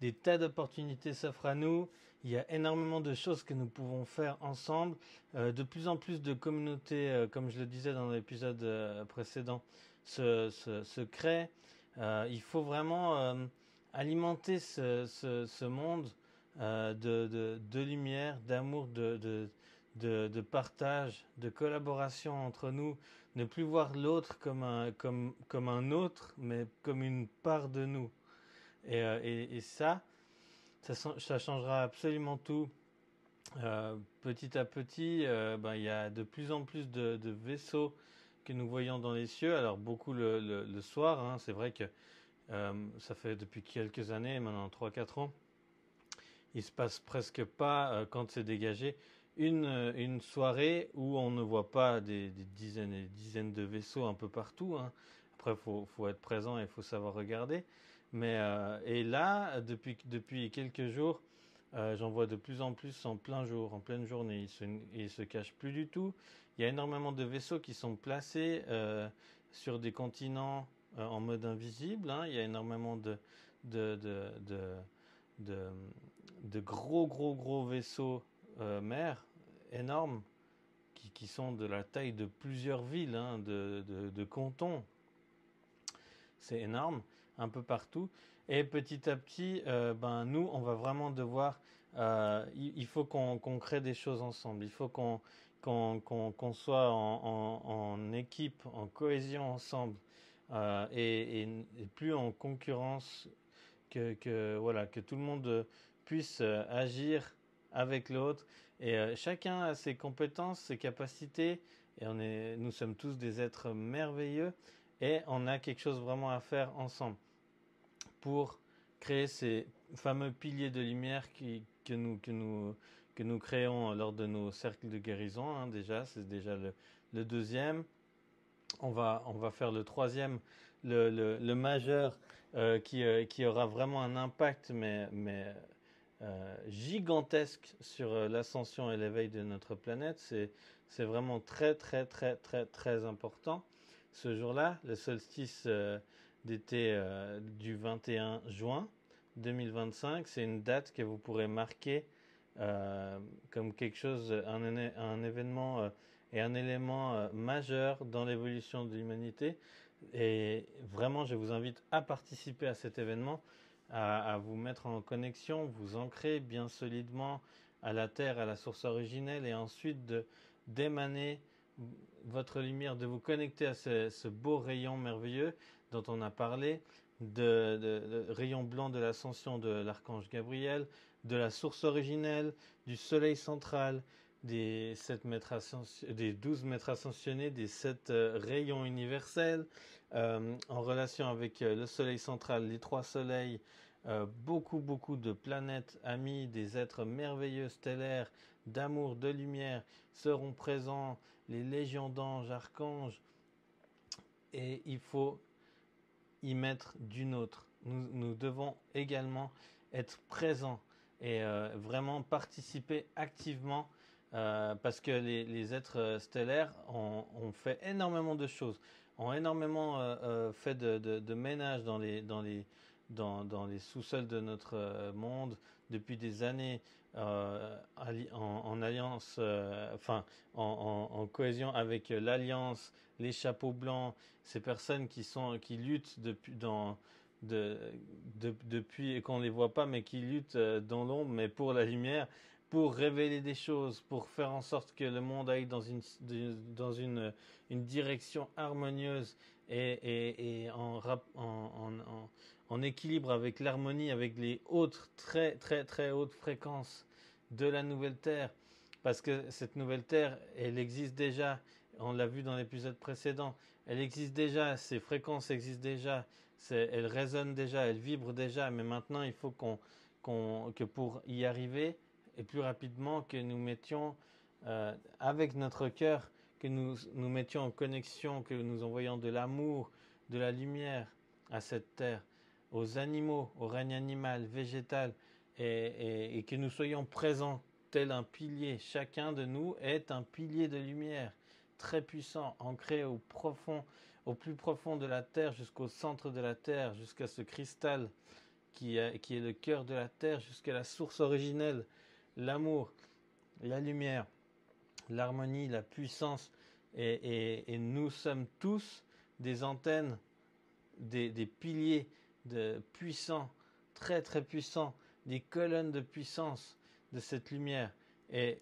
des tas d'opportunités s'offrent à nous. Il y a énormément de choses que nous pouvons faire ensemble. De plus en plus de communautés, comme je le disais dans l'épisode précédent, se créent. Il faut vraiment alimenter ce monde de lumière, d'amour, de partage, de collaboration entre nous. Ne plus voir l'autre comme un autre, mais comme une part de nous. Et ça changera absolument tout. Petit à petit, il y a de plus en plus de vaisseaux que nous voyons dans les cieux. Alors beaucoup le soir, hein, c'est vrai que ça fait depuis quelques années, maintenant 3 4 ans, il se passe presque pas, quand c'est dégagé, une soirée où on ne voit pas des dizaines et des dizaines de vaisseaux un peu partout, hein. Après, faut être présent et il faut savoir regarder. Et là, depuis quelques jours, j'en vois de plus en plus en plein jour, en pleine journée. Ils se cachent plus du tout. Il y a énormément de vaisseaux qui sont placés sur des continents en mode invisible, hein. Il y a énormément de, de, de, de, de gros vaisseaux mers énormes qui sont de la taille de plusieurs villes, hein, de cantons. C'est énorme, un peu partout. Et petit à petit, nous, on va vraiment devoir. Il faut qu'on crée des choses ensemble. Il faut qu'on soit en équipe, en cohésion ensemble, et plus en concurrence voilà, que tout le monde puisse agir avec l'autre. Et chacun a ses compétences, ses capacités. Et nous sommes tous des êtres merveilleux. Et on a quelque chose vraiment à faire ensemble pour créer ces fameux piliers de lumière que nous créons lors de nos cercles de guérison, hein, déjà, c'est déjà le deuxième. On va faire le troisième, le majeur, qui aura vraiment un impact, mais gigantesque sur l'ascension et l'éveil de notre planète. C'est vraiment très important. Ce jour-là, le solstice d'été du 21 juin 2025, c'est une date que vous pourrez marquer comme quelque chose, un événement et un élément majeur dans l'évolution de l'humanité. Et vraiment, je vous invite à participer à cet événement, à vous mettre en connexion, vous ancrer bien solidement à la terre, à la source originelle, et ensuite d'émaner votre lumière, de vous connecter à ce beau rayon merveilleux dont on a parlé, de rayon blanc de l'ascension de l'archange Gabriel, de la source originelle, du soleil central, des 12 maîtres ascensionnés, des 7 rayons universels, en relation avec le soleil central, les 3 soleils, beaucoup de planètes amies, des êtres merveilleux stellaires, d'amour, de lumière, seront présents, les légions d'anges, archanges, et il faut y mettre du nôtre. Nous devons également être présents et vraiment participer activement, parce que les êtres stellaires ont fait énormément de choses, ont énormément fait de ménage dans les sous-sols de notre monde depuis des années, en alliance, en cohésion avec l'Alliance, les chapeaux blancs, ces personnes qui luttent depuis et qu'on ne les voit pas, mais qui luttent dans l'ombre, mais pour la lumière, pour révéler des choses, pour faire en sorte que le monde aille une direction harmonieuse et en équilibre avec l'harmonie, avec les hautes, très hautes fréquences de la nouvelle Terre. Parce que cette nouvelle Terre, elle existe déjà. On l'a vu dans l'épisode précédent. Elle existe déjà, ces fréquences existent déjà, elles résonnent déjà, elles vibrent déjà, mais maintenant il faut que pour y arriver, et plus rapidement, que nous mettions avec notre cœur, que nous mettions en connexion, que nous envoyions de l'amour, de la lumière à cette terre, aux animaux, au règne animal, végétal, et que nous soyons présents tel un pilier. Chacun de nous est un pilier de lumière très puissant, ancré au plus profond de la terre, jusqu'au centre de la terre, jusqu'à ce cristal qui est le cœur de la terre, jusqu'à la source originelle, l'amour, la lumière, l'harmonie, la puissance. Et nous sommes tous des antennes, des piliers puissants, très très puissants, des colonnes de puissance de cette lumière. Et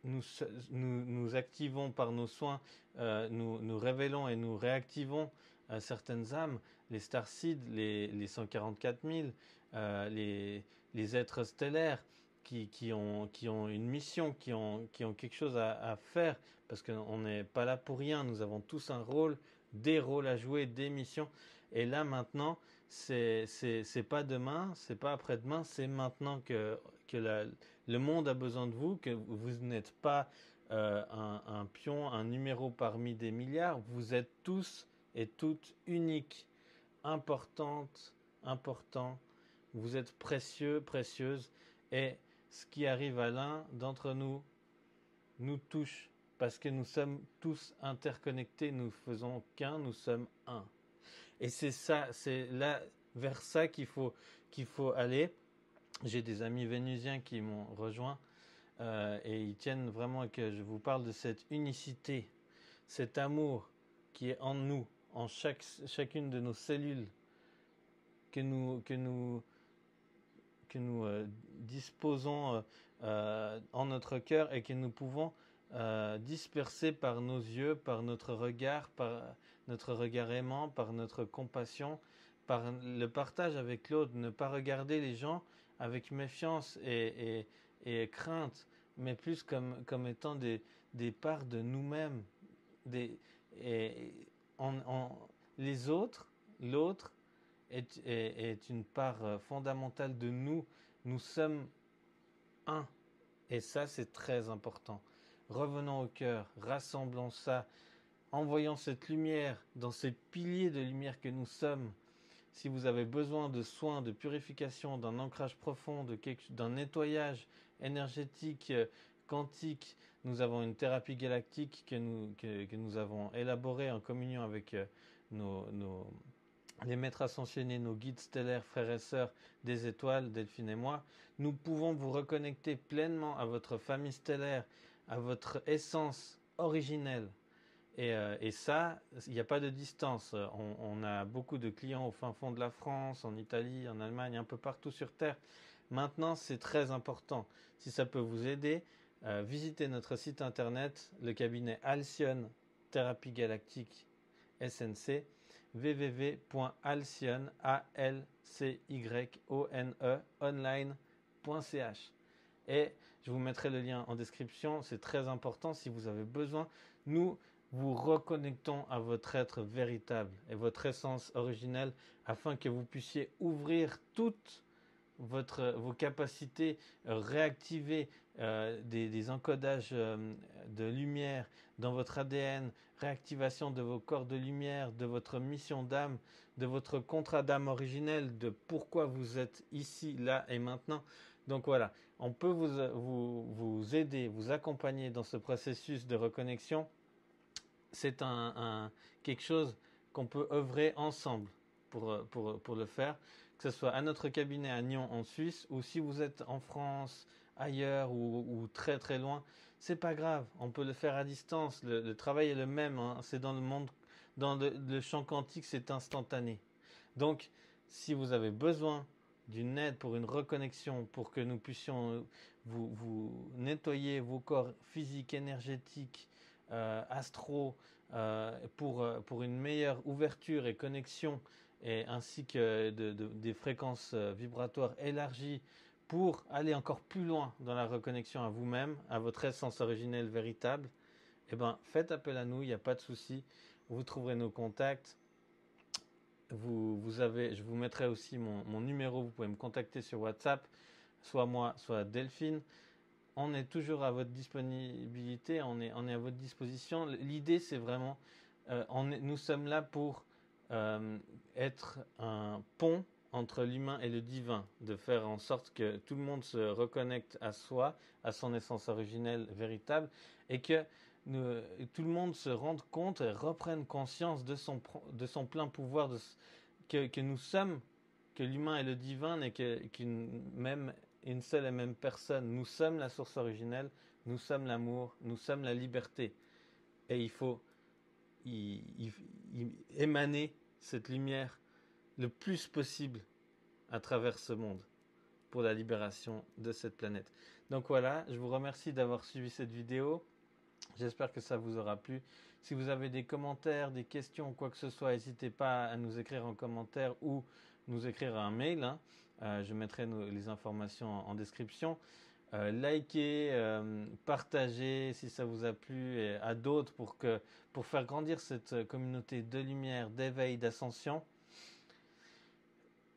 nous activons par nos soins, nous révélons et nous réactivons certaines âmes, les starseeds, les 144 000, les êtres stellaires qui ont une mission, qui ont quelque chose à faire, parce qu'on n'est pas là pour rien, nous avons tous un rôle, des rôles à jouer, des missions. Et là maintenant, c'est pas demain, c'est pas après-demain, c'est maintenant que le monde a besoin de vous, que vous n'êtes pas un pion, un numéro parmi des milliards. Vous êtes tous et toutes uniques, importantes, importants. Vous êtes précieux, précieuses. Et ce qui arrive à l'un d'entre nous nous touche, parce que nous sommes tous interconnectés. Nous faisons qu'un, nous sommes un. Et c'est ça, c'est là vers ça qu'il faut aller. J'ai des amis vénusiens qui m'ont rejoint et ils tiennent vraiment à que je vous parle de cette unicité, cet amour qui est en nous, en chacune de nos cellules, que nous disposons en notre cœur et que nous pouvons disperser par nos yeux, par notre regard aimant, par notre compassion, par le partage avec l'autre, ne pas regarder les gens avec méfiance et crainte, mais plus comme étant des parts de nous-mêmes. Les autres, l'autre est une part fondamentale de nous. Nous sommes un. Et ça, c'est très important. Revenons au cœur, rassemblons ça, envoyons cette lumière dans ces piliers de lumière que nous sommes. Si vous avez besoin de soins, de purification, d'un ancrage profond, d'un nettoyage énergétique, quantique, nous avons une thérapie galactique que nous avons élaborée en communion avec les maîtres ascensionnés, nos guides stellaires, frères et sœurs des étoiles, Delphine et moi. Nous pouvons vous reconnecter pleinement à votre famille stellaire, à votre essence originelle. Et ça, il n'y a pas de distance. On a beaucoup de clients au fin fond de la France, en Italie, en Allemagne, un peu partout sur Terre. Maintenant, c'est très important. Si ça peut vous aider, visitez notre site internet, le cabinet Alcyone Thérapie Galactique SNC, www.alcyone, online.ch. Et je vous mettrai le lien en description, c'est très important si vous avez besoin. Nous vous reconnectons à votre être véritable et votre essence originelle afin que vous puissiez ouvrir toutes vos capacités, réactiver des encodages de lumière dans votre ADN, réactivation de vos corps de lumière, de votre mission d'âme, de votre contrat d'âme originel, de pourquoi vous êtes ici, là et maintenant. Donc voilà, on peut vous aider, vous accompagner dans ce processus de reconnexion. C'est quelque chose qu'on peut œuvrer ensemble pour le faire, que ce soit à notre cabinet à Nyon en Suisse, ou si vous êtes en France, ailleurs ou très très loin, c'est pas grave, on peut le faire à distance. Le travail est le même, hein. C'est dans le monde, dans le champ quantique, c'est instantané. Donc, si vous avez besoin d'une aide pour une reconnexion, pour que nous puissions vous nettoyer vos corps physiques, énergétiques, astro, pour une meilleure ouverture et connexion, et ainsi que des fréquences vibratoires élargies pour aller encore plus loin dans la reconnexion à vous-même, à votre essence originelle véritable, eh ben, faites appel à nous, il n'y a pas de souci. Vous trouverez nos contacts. Je vous mettrai aussi mon numéro, vous pouvez me contacter sur WhatsApp, soit moi, soit Delphine. On est toujours à votre disponibilité, on est à votre disposition. L'idée, c'est vraiment, nous sommes là pour être un pont entre l'humain et le divin, de faire en sorte que tout le monde se reconnecte à soi, à son essence originelle véritable, et que tout le monde se rende compte et reprenne conscience de son plein pouvoir, que nous sommes que l'humain et le divin n'est une seule et même personne. Nous sommes la source originelle, nous sommes l'amour, nous sommes la liberté. Et il faut émaner cette lumière le plus possible à travers ce monde pour la libération de cette planète. Donc voilà, je vous remercie d'avoir suivi cette vidéo. J'espère que ça vous aura plu. Si vous avez des commentaires, des questions, quoi que ce soit, n'hésitez pas à nous écrire en commentaire ou nous écrire un mail. Je mettrai les informations en description. Likez, partagez si ça vous a plu et à d'autres pour faire grandir cette communauté de lumière, d'éveil, d'ascension.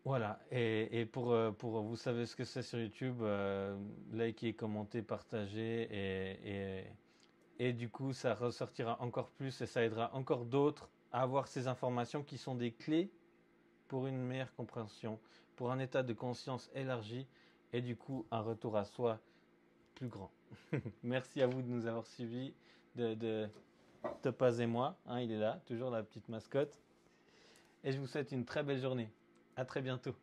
Voilà, et pour vous savez ce que c'est sur YouTube, likez, commentez, partagez et du coup ça ressortira encore plus et ça aidera encore d'autres à avoir ces informations qui sont des clés pour une meilleure compréhension, pour un état de conscience élargi et du coup un retour à soi plus grand. Merci à vous de nous avoir suivis, de Topaz et moi, il est là, toujours la petite mascotte. Et je vous souhaite une très belle journée. À très bientôt.